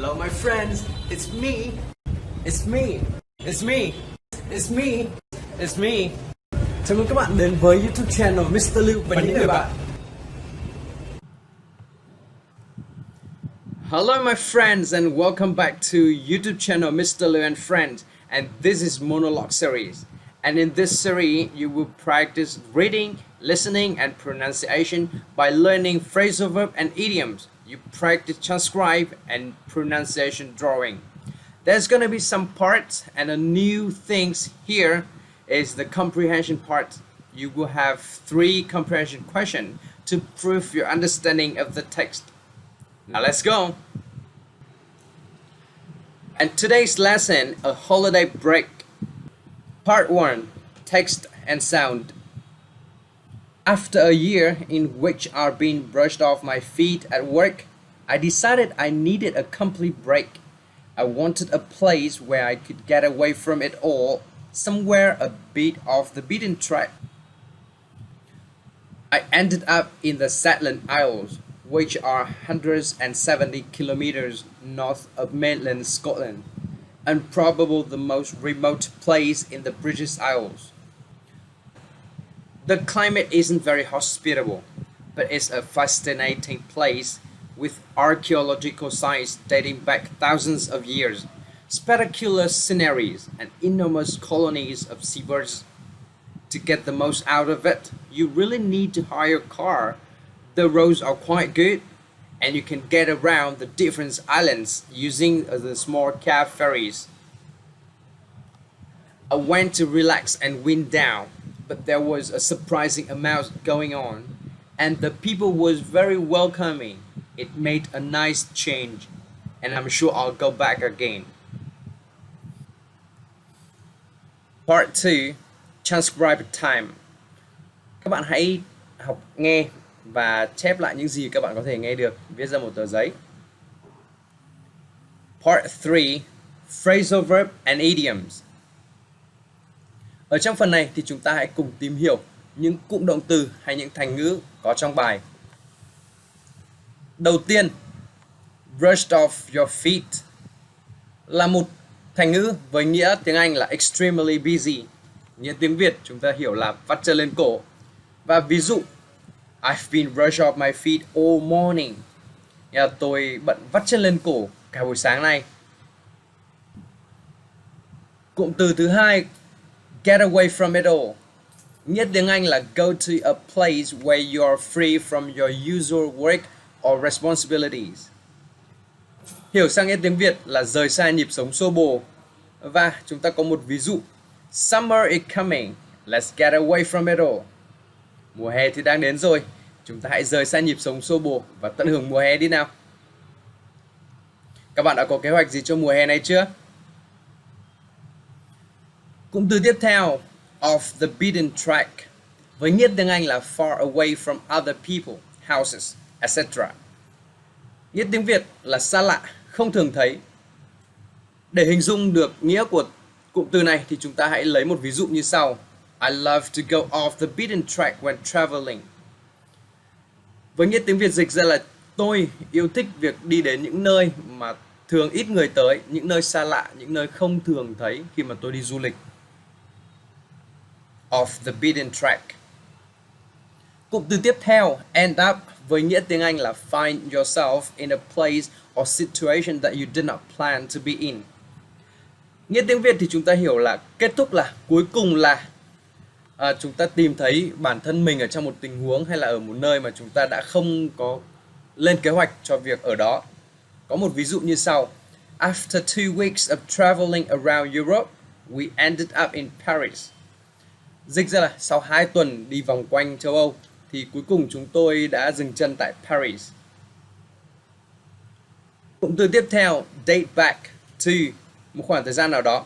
Hello my friends, it's me. It's me. It's me. It's me. It's me. Chào mừng các bạn đến với YouTube channel Mr. Lưu và những người bạn. Hello my friends and welcome back to YouTube channel Mr. Lưu and Friends, and this is Monologue series. And in this series you will practice reading, listening and pronunciation by learning phrasal verb and idioms. You practice transcribe and pronunciation drawing. There's gonna be some parts and a new things here is the comprehension part. You will have 3 comprehension questions to prove your understanding of the text. Now let's go. And today's lesson, a holiday break. Part 1, text and sound. After a year in which I've been brushed off my feet at work, I decided I needed a complete break. I wanted a place where I could get away from it all, somewhere a bit off the beaten track. I ended up in the Shetland Isles, which are 170 kilometers north of mainland Scotland, and probably the most remote place in the British Isles. The climate isn't very hospitable, but it's a fascinating place with archaeological sites dating back thousands of years, spectacular sceneries, and enormous colonies of seabirds. To get the most out of it, you really need to hire a car. The roads are quite good, and you can get around the different islands using the small cab ferries. I went to relax and wind down, but there was a surprising amount going on, and the people was very welcoming. It made a nice change, and I'm sure I'll go back again. Part 2, Transcribe time. Các bạn hãy học nghe và chép lại những gì các bạn có thể nghe được, viết ra một tờ giấy. Part 3, Phrasal verb and idioms. Ở trong phần này thì chúng ta hãy cùng tìm hiểu những cụm động từ hay những thành ngữ có trong bài. Đầu tiên, brushed off your feet là một thành ngữ với nghĩa tiếng Anh là extremely busy. Nghĩa tiếng Việt chúng ta hiểu là vắt chân lên cổ. Và ví dụ, I've been brushed off my feet all morning. Nghĩa là tôi bận vắt chân lên cổ cả buổi sáng nay. Cụm từ thứ hai, get away from it all. Nghĩa tiếng Anh là go to a place where you are free from your usual work or responsibilities. Hiểu sang nghĩa tiếng Việt là rời xa nhịp sống xô bồ. Và chúng ta có một ví dụ. Summer is coming. Let's get away from it all. Mùa hè thì đang đến rồi. Chúng ta hãy rời xa nhịp sống xô bồ và tận hưởng mùa hè đi nào. Các bạn đã có kế hoạch gì cho mùa hè này chưa? Cụm từ tiếp theo, off the beaten track. Với nghĩa tiếng Anh là far away from other people, houses, etc. Nghĩa tiếng Việt là xa lạ, không thường thấy. Để hình dung được nghĩa của cụm từ này thì chúng ta hãy lấy một ví dụ như sau. I love to go off the beaten track when traveling. Với nghĩa tiếng Việt dịch ra là tôi yêu thích việc đi đến những nơi mà thường ít người tới, những nơi xa lạ, những nơi không thường thấy khi mà tôi đi du lịch. Off the beaten track. Cụm từ tiếp theo, end up, với nghĩa tiếng Anh là find yourself in a place or situation that you did not plan to be in. Nghĩa tiếng Việt thì chúng ta hiểu là kết thúc là, cuối cùng là chúng ta tìm thấy bản thân mình ở trong một tình huống hay là ở một nơi mà chúng ta đã không có lên kế hoạch cho việc ở đó. Có một ví dụ như sau. After 2 weeks of traveling around Europe, we ended up in Paris. Dịch ra là sau 2 tuần đi vòng quanh châu Âu thì cuối cùng chúng tôi đã dừng chân tại Paris. Cụm từ tiếp theo, date back to, một khoảng thời gian nào đó.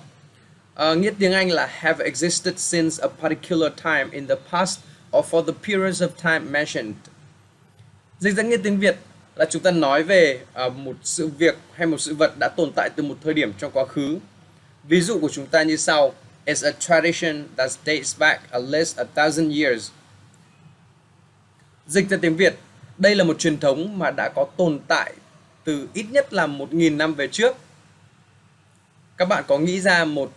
Nghĩa tiếng Anh là have existed since a particular time in the past or for the periods of time mentioned. Dịch ra nghĩa tiếng Việt là chúng ta nói về một sự việc hay một sự vật đã tồn tại từ một thời điểm trong quá khứ. Ví dụ của chúng ta như sau. It's a tradition that dates back at least 1,000 years. Dịch ra tiếng Việt, đây là một truyền thống mà đã có tồn tại từ ít nhất là 1.000 năm về trước. Các bạn có nghĩ ra một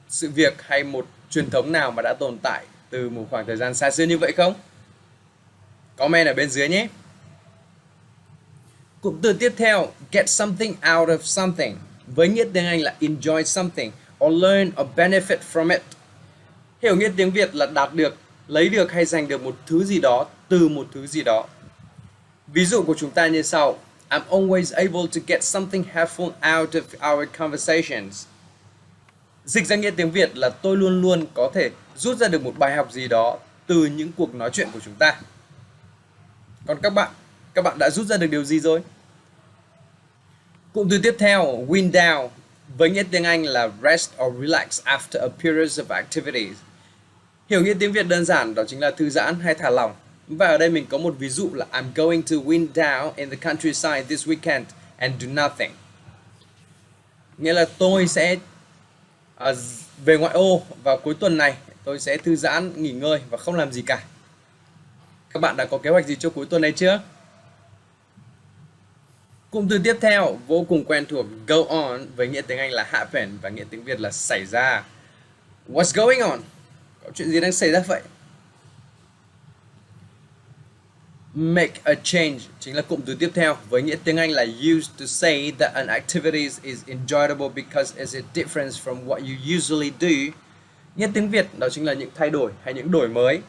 sự việc hay một truyền thống nào mà đã tồn tại từ một khoảng thời gian xa xưa như vậy không? Comment ở bên dưới nhé. Cụm từ tiếp theo, get something out of something, với nghĩa tiếng Anh là enjoy something or learn or benefit from it. Hiểu nghĩa tiếng Việt là đạt được, lấy được hay giành được một thứ gì đó từ một thứ gì đó. Ví dụ của chúng ta như sau: I'm always able to get something helpful out of our conversations. Dịch ra nghĩa tiếng Việt là tôi luôn luôn có thể rút ra được một bài học gì đó từ những cuộc nói chuyện của chúng ta. Còn các bạn đã rút ra được điều gì rồi? Cụm từ tiếp theo, wind down, với nghĩa tiếng Anh là rest or relax after a period of activities. Hiểu nghĩa tiếng Việt đơn giản đó chính là thư giãn hay thả lỏng. Và ở đây mình có một ví dụ là I'm going to wind down in the countryside this weekend and do nothing. Nghĩa là tôi sẽ về ngoại ô vào cuối tuần này, tôi sẽ thư giãn, nghỉ ngơi và không làm gì cả. Các bạn đã có kế hoạch gì cho cuối tuần này chưa? Cụm từ tiếp theo vô cùng quen thuộc, go on, với nghĩa tiếng Anh là happen và nghĩa tiếng Việt là xảy ra. What's going on? Có chuyện gì đang xảy ra vậy? Make a change chính là cụm từ tiếp theo, với nghĩa tiếng Anh là used to say that an activity is enjoyable because it's different from what you usually do. Nghĩa tiếng Việt đó chính là những thay đổi hay những đổi mới.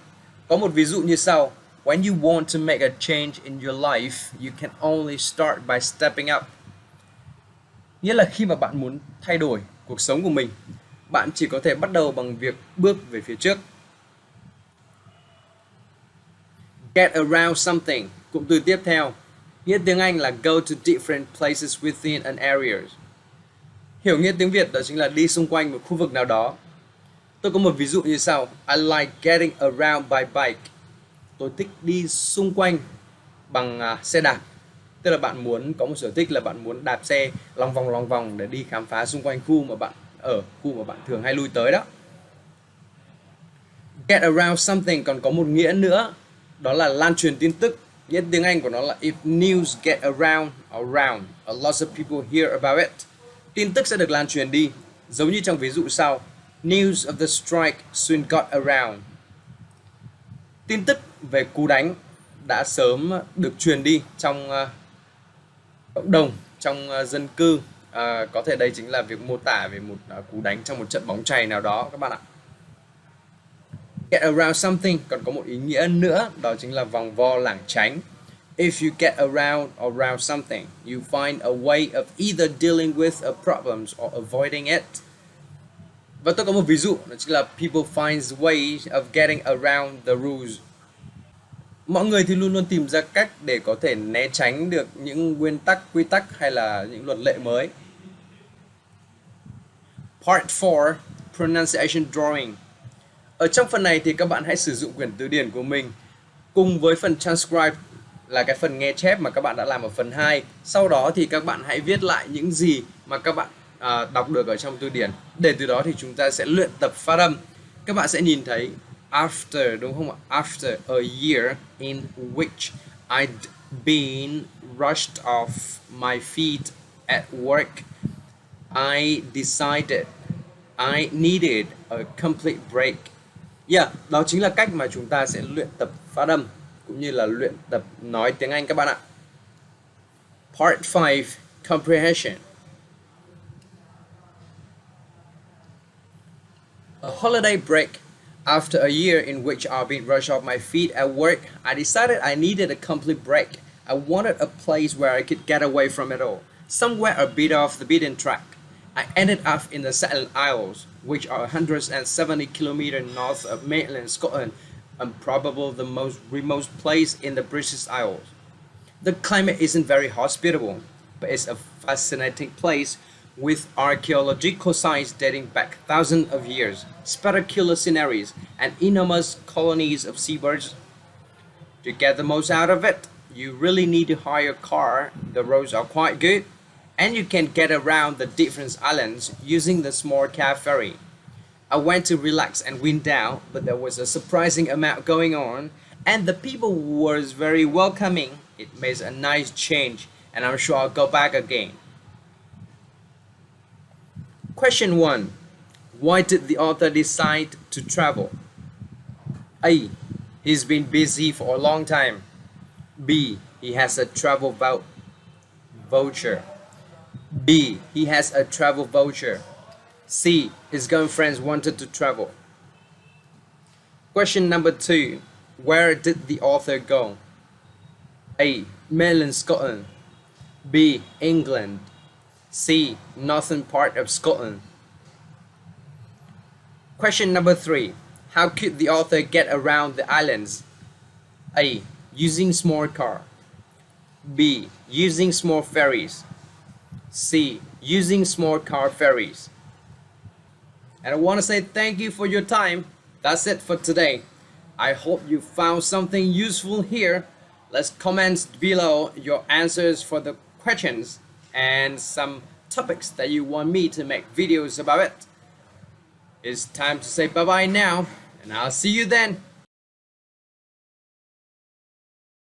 Có một ví dụ như sau: When you want to make a change in your life, you can only start by stepping up. Nghĩa là khi mà bạn muốn thay đổi cuộc sống của mình, bạn chỉ có thể bắt đầu bằng việc bước về phía trước. Get around something, cụm từ tiếp theo, nghĩa tiếng Anh là go to different places within an area. Hiểu nghĩa tiếng Việt đó chính là đi xung quanh một khu vực nào đó. Tôi có một ví dụ như sau: I like getting around by bike. Tôi thích đi xung quanh bằng xe đạp. Tức là bạn muốn có một sở thích là bạn muốn đạp xe lòng vòng để đi khám phá xung quanh khu mà bạn ở, khu mà bạn thường hay lui tới đó. Get around something còn có một nghĩa nữa, đó là lan truyền tin tức. Nghĩa tiếng Anh của nó là if news get around, a lot of people hear about it. Tin tức sẽ được lan truyền đi, giống như trong ví dụ sau: News of the strike soon got around. Tin tức về cú đánh đã sớm được truyền đi trong cộng đồng, trong dân cư. Có thể đây chính là việc mô tả về một cú đánh trong một trận bóng chày nào đó các bạn ạ. Get around something còn có một ý nghĩa nữa, đó chính là vòng vo lảng tránh. If you get around something, you find a way of either dealing with a problem or avoiding it. Và tôi có một ví dụ, đó chính là people find ways of getting around the rules. Mọi người thì luôn luôn tìm ra cách để có thể né tránh được những nguyên tắc, quy tắc hay là những luật lệ mới. Part 4, Pronunciation Drawing. Ở trong phần này thì các bạn hãy sử dụng quyển từ điển của mình cùng với phần Transcribe là cái phần nghe chép mà các bạn đã làm ở phần 2. Sau đó thì các bạn hãy viết lại những gì mà các bạn đọc được ở trong từ điển. Để từ đó thì chúng ta sẽ luyện tập phát âm. Các bạn sẽ nhìn thấy after, đúng không ạ? After a year in which I'd been rushed off my feet at work, I decided I needed a complete break. Đó chính là cách mà chúng ta sẽ luyện tập phát âm cũng như là luyện tập nói tiếng Anh các bạn ạ. Part 5, Comprehension. A holiday break. After a year in which I've been rushed off my feet at work, I decided I needed a complete break. I wanted a place where I could get away from it all, somewhere a bit off the beaten track. I ended up in the Shetland Isles, which are 170 kilometers north of mainland Scotland and probably the most remote place in the British Isles. The climate isn't very hospitable, but it's a fascinating place with archaeological sites dating back thousands of years, spectacular sceneries, and enormous colonies of seabirds. To get the most out of it, you really need to hire a car. The roads are quite good, and you can get around the different islands using the small cab ferry. I went to relax and wind down, but there was a surprising amount going on, and the people were very welcoming. It made a nice change and I'm sure I'll go back again. Question 1. Why did the author decide to travel? A. He's been busy for a long time. B. He has a travel voucher. B. He has a travel voucher. C. His girlfriends wanted to travel. Question number 2. Where did the author go? A. Mainland Scotland. B. England. C. Northern part of Scotland. Question number 3. How could the author get around the islands? A. Using small car. B. Using small ferries. C. Using small car ferries. And I want to say thank you for your time. That's it for today. I hope you found something useful here. Let's comment below your answers for the questions and some topics that you want me to make videos about it. It's time to say bye bye now, and I'll see you then.